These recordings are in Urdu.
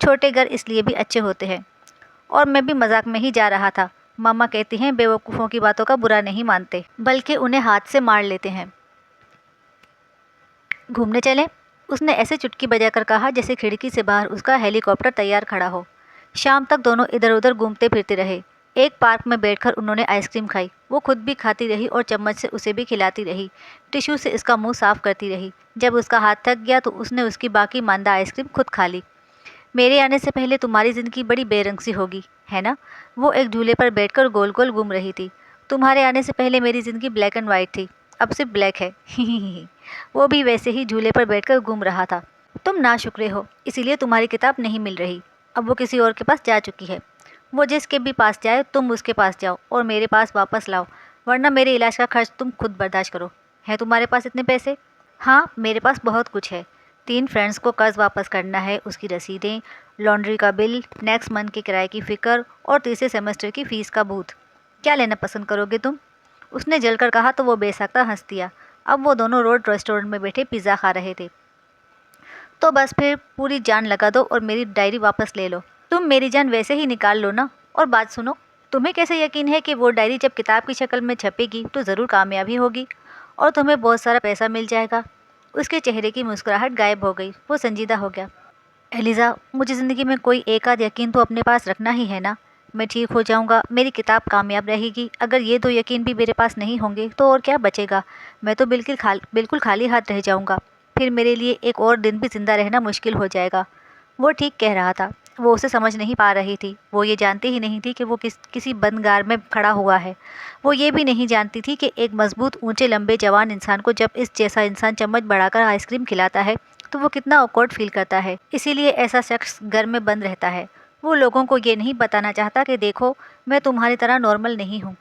چھوٹے گھر اس لیے بھی اچھے ہوتے ہیں۔ اور میں بھی مذاق میں ہی جا رہا تھا۔ ماما کہتی ہیں بیوقوفوں کی باتوں کا برا نہیں مانتے بلکہ انہیں ہاتھ سے مار لیتے ہیں۔ گھومنے چلیں؟ اس نے ایسے چٹکی بجا کر کہا جیسے کھڑکی سے باہر اس کا ہیلی کاپٹر تیار کھڑا ہو۔ شام تک دونوں ادھر ادھر گھومتے پھرتے رہے۔ ایک پارک میں بیٹھ کر انہوں نے آئس کریم کھائی۔ وہ خود بھی کھاتی رہی اور چمچ سے اسے بھی کھلاتی رہی، ٹشو سے اس کا منہ صاف کرتی رہی۔ جب اس کا ہاتھ تھک گیا تو اس نے اس کی باقی ماندہ آئس کریم خود کھا لی۔ میرے آنے سے پہلے تمہاری زندگی بڑی بے رنگ سی ہوگی، ہے نا؟ وہ ایک جھولے پر بیٹھ کر گول گول گھوم رہی تھی۔ تمہارے آنے سے پہلے میری زندگی بلیک اینڈ وائٹ تھی، اب صرف بلیک ہے۔ وہ بھی ویسے ہی جھولے پر بیٹھ کر گھوم رہا تھا۔ تم ناشکرے ہو، اسی لیے تمہاری کتاب نہیں مل رہی۔ اب وہ کسی اور کے پاس جا چکی ہے۔ وہ جس کے بھی پاس جائے تم اس کے پاس جاؤ اور میرے پاس واپس لاؤ، ورنہ میرے علاج کا خرچ تم خود برداشت کرو۔ ہے تمہارے پاس اتنے پیسے؟ ہاں، میرے پاس بہت کچھ ہے۔ 3 فرینڈز کو قرض واپس کرنا ہے، اس کی رسیدیں، لانڈری کا بل، نیکسٹ منتھ کے کرائے کی فکر اور تیسرے سیمسٹر کی فیس کا بھوت۔ کیا لینا پسند کرو گے تم؟ اس نے جل کر کہا تو وہ بے ساختہ ہنس دیا۔ اب وہ دونوں روڈ ریسٹورنٹ میں بیٹھے پیزا کھا رہے تھے۔ تو بس پھر پوری جان لگا دو اور میری ڈائری واپس لے لو۔ تم میری جان ویسے ہی نکال لو نا۔ اور بات سنو، تمہیں کیسے یقین ہے کہ وہ ڈائری جب کتاب کی شکل میں چھپے گی تو ضرور کامیابی ہوگی اور تمہیں بہت سارا پیسہ مل جائے گا؟ اس کے چہرے کی مسکراہٹ غائب ہو گئی۔ وہ سنجیدہ ہو گیا۔ ایلیزا، مجھے زندگی میں کوئی ایک آدھ یقین تو اپنے پاس رکھنا ہی ہے نا۔ میں ٹھیک ہو جاؤں گا، میری کتاب کامیاب رہے گی، اگر یہ 2 یقین بھی میرے پاس نہیں ہوں گے تو اور کیا بچے گا؟ میں تو بالکل خالی ہاتھ رہ جاؤں گا، پھر میرے لیے ایک اور دن بھی زندہ رہنا مشکل ہو جائے گا۔ وہ ٹھیک کہہ رہا تھا۔ وہ اسے سمجھ نہیں پا رہی تھی۔ وہ یہ جانتی ہی نہیں تھی کہ وہ کسی بندگار میں کھڑا ہوا ہے۔ وہ یہ بھی نہیں جانتی تھی کہ ایک مضبوط، اونچے، لمبے، جوان انسان کو جب اس جیسا انسان چمچ بڑھا کر آئس کریم کھلاتا ہے تو وہ کتنا آکورڈ فیل کرتا ہے۔ اسی لیے ایسا شخص گھر میں بند رہتا ہے۔ وہ لوگوں کو یہ نہیں بتانا چاہتا کہ دیکھو، میں تمہاری طرح نارمل نہیں ہوں۔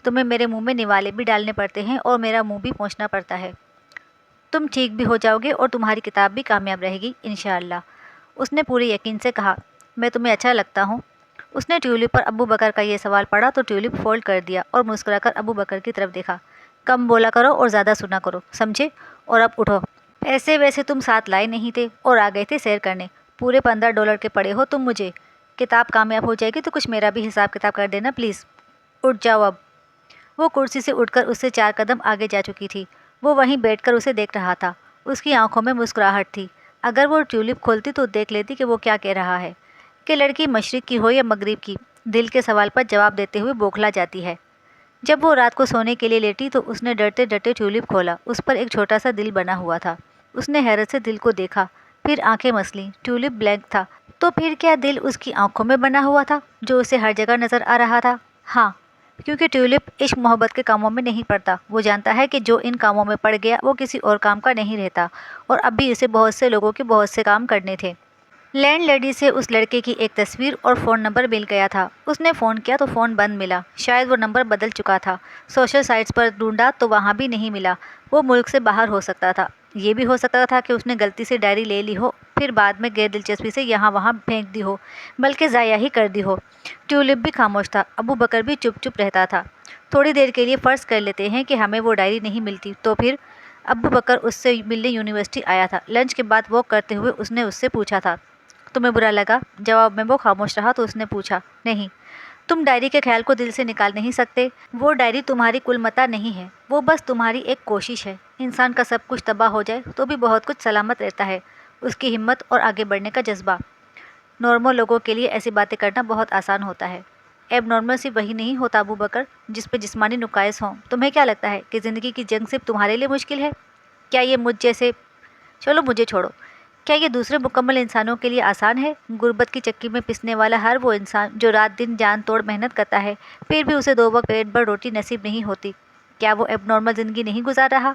تمہیں میرے منہ میں نوالے بھی ڈالنے پڑتے ہیں اور میرا منہ بھی پوچھنا پڑتا ہے۔ تم ٹھیک بھی ہو جاؤ گے اور تمہاری کتاب بھی کامیاب رہے گی انشاءاللہ۔ اس نے پورے یقین سے کہا۔ میں تمہیں اچھا لگتا ہوں؟ اس نے ٹیولپ پر ابو بکر کا یہ سوال پڑھا تو ٹیولپ فولڈ کر دیا اور مسکرا کر ابو بکر کی طرف دیکھا۔ کم بولا کرو اور زیادہ سنا کرو، سمجھے؟ اور اب اٹھو۔ ایسے ویسے تم ساتھ لائے نہیں تھے اور آ گئے تھے سیر کرنے۔ پورے $15 کے پڑے ہو تم مجھے۔ کتاب کامیاب ہو جائے گی تو کچھ میرا بھی حساب کتاب کر دینا پلیز۔ اٹھ جاؤ اب۔ وہ کرسی سے اٹھ کر اس سے 4 قدم آگے جا چکی تھی۔ وہ وہیں بیٹھ کر اسے دیکھ رہا تھا۔ اس کی آنکھوں میں مسکراہٹ تھی۔ اگر وہ ٹیولپ کھولتی تو دیکھ لیتی کہ وہ کیا کہہ رہا ہے، کہ لڑکی مشرق کی ہو یا مغرب کی، دل کے سوال پر جواب دیتے ہوئے بوکھلا جاتی ہے۔ جب وہ رات کو سونے کے لیے لیٹی تو اس نے ڈرتے ڈرتے ٹیولپ کھولا۔ اس پر ایک چھوٹا سا دل بنا ہوا تھا۔ اس نے حیرت سے دل کو دیکھا، پھر آنکھیں مسلیں۔ ٹیولپ بلینک تھا۔ تو پھر کیا دل اس کی آنکھوں میں بنا ہوا تھا جو اسے ہر جگہ نظر آ رہا تھا؟ ہاں، کیونکہ ٹیولپ عشق محبت کے کاموں میں نہیں پڑتا۔ وہ جانتا ہے کہ جو ان کاموں میں پڑ گیا وہ کسی اور کام کا نہیں رہتا، اور اب بھی اسے بہت سے لوگوں کے بہت سے کام کرنے تھے۔ لینڈ لیڈی سے اس لڑکے کی ایک تصویر اور فون نمبر مل گیا تھا۔ اس نے فون کیا تو فون بند ملا، شاید وہ نمبر بدل چکا تھا۔ سوشل سائٹس پر ڈھونڈا تو وہاں بھی نہیں ملا۔ وہ ملک سے باہر ہو سکتا تھا۔ یہ بھی ہو سکتا تھا کہ اس نے غلطی سے ڈائری لے لی ہو، پھر بعد میں غیر دلچسپی سے یہاں وہاں پھینک دی ہو، بلکہ ضائع ہی کر دی ہو۔ ٹیولپ بھی خاموش تھا۔ ابو بکر بھی چپ چپ رہتا تھا۔ تھوڑی دیر کے لیے فرض کر لیتے ہیں کہ ہمیں وہ ڈائری نہیں ملتی تو پھر؟ ابو بکر اس سے ملنے یونیورسٹی آیا تھا۔ لنچ کے بعد واک کرتے ہوئے اس نے اس سے پوچھا تھا، تمہیں برا لگا؟ جواب میں وہ خاموش رہا تو اس نے پوچھا، نہیں۔ تم ڈائری کے خیال کو دل سے نکال نہیں سکتے؟ وہ ڈائری تمہاری کل متاع نہیں ہے، وہ بس تمہاری ایک کوشش ہے۔ انسان کا سب کچھ تباہ ہو جائے تو بھی بہت کچھ سلامت رہتا ہے، اس کی ہمت اور آگے بڑھنے کا جذبہ۔ نارمل لوگوں کے لیے ایسی باتیں کرنا بہت آسان ہوتا ہے۔ ایب نارمل صرف وہی نہیں ہوتا ابو بکر جس پہ جسمانی نقائص ہوں۔ تمہیں کیا لگتا ہے کہ زندگی کی جنگ صرف تمہارے لیے مشکل ہے؟ کیا یہ مجھ جیسے، چلو مجھے چھوڑو، کیا یہ دوسرے مکمل انسانوں کے لیے آسان ہے؟ غربت کی چکی میں پسنے والا ہر وہ انسان جو رات دن جان توڑ محنت کرتا ہے، پھر بھی اسے 2 وقت پیٹ بھر روٹی نصیب نہیں ہوتی، کیا وہ ایب نارمل زندگی نہیں گزار رہا؟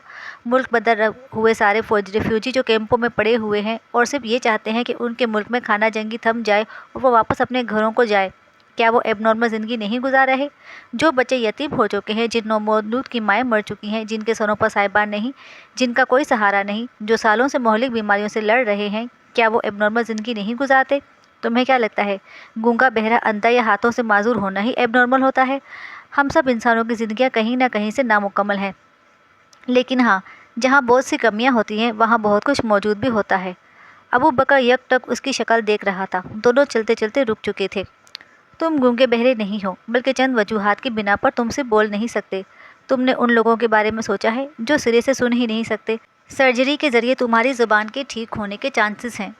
ملک بدر ہوئے سارے ریفیوجی جو کیمپوں میں پڑے ہوئے ہیں اور صرف یہ چاہتے ہیں کہ ان کے ملک میں خانہ جنگی تھم جائے اور وہ واپس اپنے گھروں کو جائے، کیا وہ ایب نارمل زندگی نہیں گزار رہے؟ جو بچے یتیم ہو چکے ہیں، جن نومولود کی مائیں مر چکی ہیں، جن کے سروں پر صاحبان نہیں، جن کا کوئی سہارا نہیں، جو سالوں سے مہلک بیماریوں سے لڑ رہے ہیں، کیا وہ ایب نارمل زندگی نہیں گزارتے؟ تمہیں کیا لگتا ہے گونگا، بہرا، اندھا یا ہاتھوں سے معذور ہونا ہی ایب نارمل ہوتا ہے؟ ہم سب انسانوں کی زندگیاں کہیں نہ کہیں سے نامکمل ہیں، لیکن ہاں، جہاں بہت سی کمیاں ہوتی ہیں وہاں بہت کچھ موجود بھی ہوتا ہے۔ ابو بکر یکٹک اس کی شکل دیکھ رہا تھا۔ دونوں چلتے چلتے رک چکے تھے۔ تم گونگے بہرے نہیں ہو، بلکہ چند وجوہات کی بنا پر تم سے بول نہیں سکتے۔ تم نے ان لوگوں کے بارے میں سوچا ہے جو سرے سے سن ہی نہیں سکتے؟ سرجری کے ذریعے تمہاری زبان کے ٹھیک ہونے کے چانسز ہیں۔